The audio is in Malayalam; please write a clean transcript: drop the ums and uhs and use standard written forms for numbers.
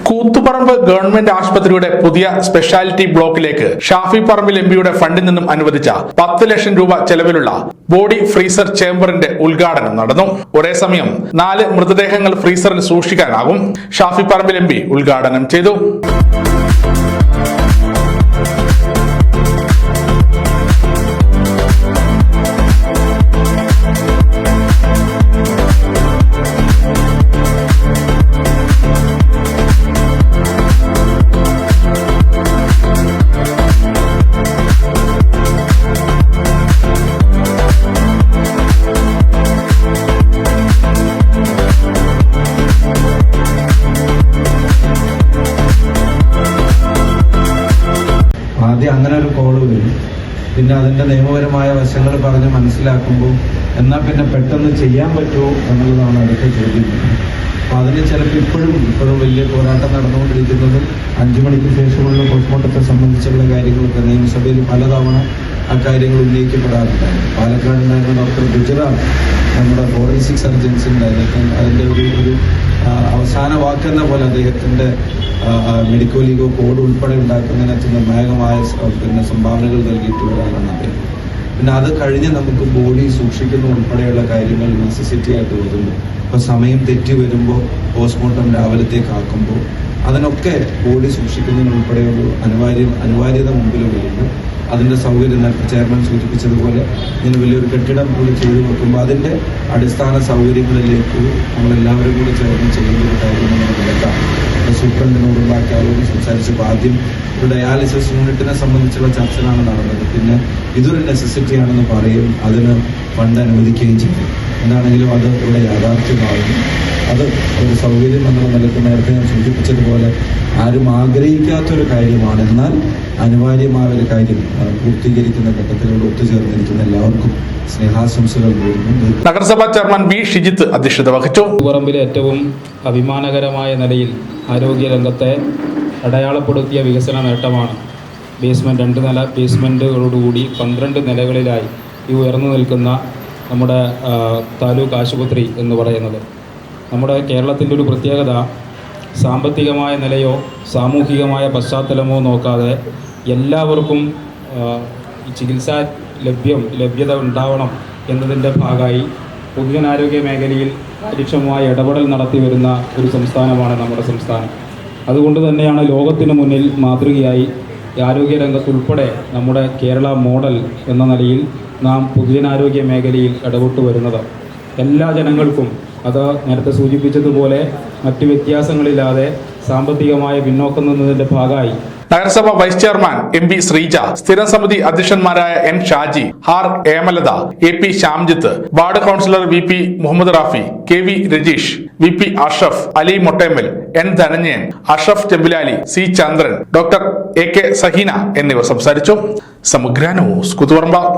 കൂത്തുപറമ്പ് ഗവൺമെന്റ് ആശുപത്രിയുടെ പുതിയ സ്പെഷ്യാലിറ്റി ബ്ലോക്കിലേക്ക് ഷാഫി പറമ്പിൽ എംപിയുടെ ഫണ്ടിൽ നിന്നും അനുവദിച്ച 10 ലക്ഷം രൂപ ചെലവിലുള്ള ബോഡി ഫ്രീസർ ചേംബറിന്റെ ഉദ്ഘാടനം നടന്നു. ഒരേ സമയം 4 മൃതദേഹങ്ങൾ ഫ്രീസറിൽ സൂക്ഷിക്കാനാകും. ഷാഫി പറമ്പിൽ എംപി ഉദ്ഘാടനം ചെയ്തു. ആദ്യം അങ്ങനെ ഒരു കോള് വരും, പിന്നെ അതിൻ്റെ നിയമപരമായ വശങ്ങൾ പറഞ്ഞ് മനസ്സിലാക്കുമ്പോൾ എന്നാൽ പിന്നെ പെട്ടെന്ന് ചെയ്യാൻ പറ്റുമോ എന്നുള്ളതാണ് അടുത്ത ചോദ്യം. അപ്പോൾ അതിന് ചിലപ്പോൾ ഇപ്പോഴും വലിയ പോരാട്ടം നടന്നുകൊണ്ടിരിക്കുന്നത് 5 മണിക്ക് ശേഷമുള്ള പോസ്റ്റ്മോർട്ടത്തെ സംബന്ധിച്ചുള്ള കാര്യങ്ങളൊക്കെ നിയമസഭയിൽ പലതവണ അക്കാര്യങ്ങൾ ഉന്നയിക്കപ്പെടാറുണ്ടായിരുന്നു. പാലക്കാടുണ്ടായിരുന്ന ഡോക്ടർ ഗുജറാത്ത് നമ്മുടെ ഫോറൻസിക് സർജൻസിൻ്റെ അതിൻ്റെ ഒരു അവസാന വാക്കെന്ന പോലെ അദ്ദേഹത്തിൻ്റെ മെഡിക്കൽ ലീഗോ കോഡ് ഉൾപ്പെടെ ഉണ്ടാക്കുന്നതിനകത്ത് നിർണായകമായ സംഭാവനകൾ നൽകിയിട്ടുള്ളതാണ് അദ്ദേഹം. പിന്നെ അത് കഴിഞ്ഞ് നമുക്ക് ബോഡി സൂക്ഷിക്കുന്ന ഉൾപ്പെടെയുള്ള കാര്യങ്ങൾ നെസസിറ്റി ആയിട്ട് വരുന്നു. ഇപ്പോൾ സമയം തെറ്റി വരുമ്പോൾ പോസ്റ്റ്മോർട്ടം രാവിലത്തേക്ക് ആക്കുമ്പോൾ അതിനൊക്കെ ബോഡി സൂക്ഷിക്കുന്നതിന് ഉൾപ്പെടെ ഒരു അനിവാര്യത മുമ്പിൽ വരുമ്പോൾ അതിൻ്റെ സൗകര്യം ചെയർമാൻ സൂചിപ്പിച്ചതുപോലെ ഇങ്ങനെ വലിയൊരു കെട്ടിടം കൂടി ചെയ്തു വെക്കുമ്പോൾ അതിൻ്റെ അടിസ്ഥാന സൗകര്യങ്ങളിലേക്ക് നമ്മളെല്ലാവരും കൂടി ചേർന്ന് ചെയ്യുന്ന ഒരു കാര്യമെന്ന് നിലക്കാം. സൂപ്രണ്ടിനോടും ബാക്കി ആളോടും സംസാരിച്ചപ്പോൾ ആദ്യം ഒരു ഡയാലിസിസ് യൂണിറ്റിനെ സംബന്ധിച്ചുള്ള ചർച്ചകളാണ് നടന്നത്. പിന്നെ ഇതൊരു നെസസിറ്റി ആണെന്ന് പറയും, അതിന് ഫണ്ട് അനുവദിക്കുകയും ചെയ്യും. എന്താണെങ്കിലും അത് ഇവിടെ യാഥാർത്ഥ്യമാകുന്നു. അത് ഒരു സൗകര്യം എന്നുള്ള നിലയ്ക്ക് നേരത്തെ ഞാൻ സൂചിപ്പിച്ചതുപോലെ ആരും ആഗ്രഹിക്കാത്തൊരു കാര്യമാണ്, എന്നാൽ അനിവാര്യമായ ഒരു കാര്യം പൂർത്തീകരിക്കുന്ന ഘട്ടത്തിലൂടെ ഒത്തുചേർന്നിരിക്കുന്ന എല്ലാവർക്കും സ്നേഹാശംസകൾ നേരുന്നു. നഗരസഭാ ചെയർമാൻ ബി ഷിജിത്ത് അധ്യക്ഷത വഹിച്ചു. കൂത്തുപറമ്പിലെ ഏറ്റവും അഭിമാനകരമായ നിലയിൽ ആരോഗ്യരംഗത്തെ അടയാളപ്പെടുത്തിയ വികസന നേട്ടമാണ് ബേസ്മെൻറ്റ് 2 നില ബേസ്മെൻറ്റുകളോടുകൂടി 12 നിലകളിലായി ഈ ഉയർന്നു നിൽക്കുന്ന നമ്മുടെ താലൂക്ക് ആശുപത്രി എന്ന് പറയുന്നത്. നമ്മുടെ കേരളത്തിൻ്റെ ഒരു പ്രത്യേകത സാമ്പത്തികമായ നിലയോ സാമൂഹികമായ പശ്ചാത്തലമോ നോക്കാതെ എല്ലാവർക്കും ചികിത്സാ ലഭ്യത ഉണ്ടാവണം എന്നതിൻ്റെ ഭാഗമായി പൊതുജനാരോഗ്യ മേഖലയിൽ കാര്യക്ഷമമായ ഇടപെടൽ നടത്തി വരുന്ന ഒരു സംസ്ഥാനമാണ് നമ്മുടെ സംസ്ഥാനം. അതുകൊണ്ട് തന്നെയാണ് ലോകത്തിന് മുന്നിൽ മാതൃകയായി ആരോഗ്യരംഗത്തുൾപ്പെടെ നമ്മുടെ കേരള മോഡൽ എന്ന നിലയിൽ നാം പൊതുജനാരോഗ്യ മേഖലയിൽ ഇടപെട്ടു വരുന്നത്. എല്ലാ ജനങ്ങൾക്കും അത് നേരത്തെ സൂചിപ്പിച്ചതുപോലെ മറ്റ് വ്യത്യാസങ്ങളില്ലാതെ സാമ്പത്തികമായ പിന്നോക്കം നിന്നതിൻ്റെ ഭാഗമായി നഗരസഭ vice chairman M P Sreeja, സ്ഥിരം സമിതി അധ്യക്ഷന്മാരായ N Shaji, R Emalatha, A P Shyamjith, ward councillor V P Muhammad Rafi, K V Rajeesh, V P Ashraf, Ali Mottemal, N Dhananjayan, Ashraf Chembilali, C Chandran, doctor A K Saheena എന്നിവർ സംസാരിച്ചു. സമഗ്ര ന്യൂസ്, കൂത്തുപറമ്പ്.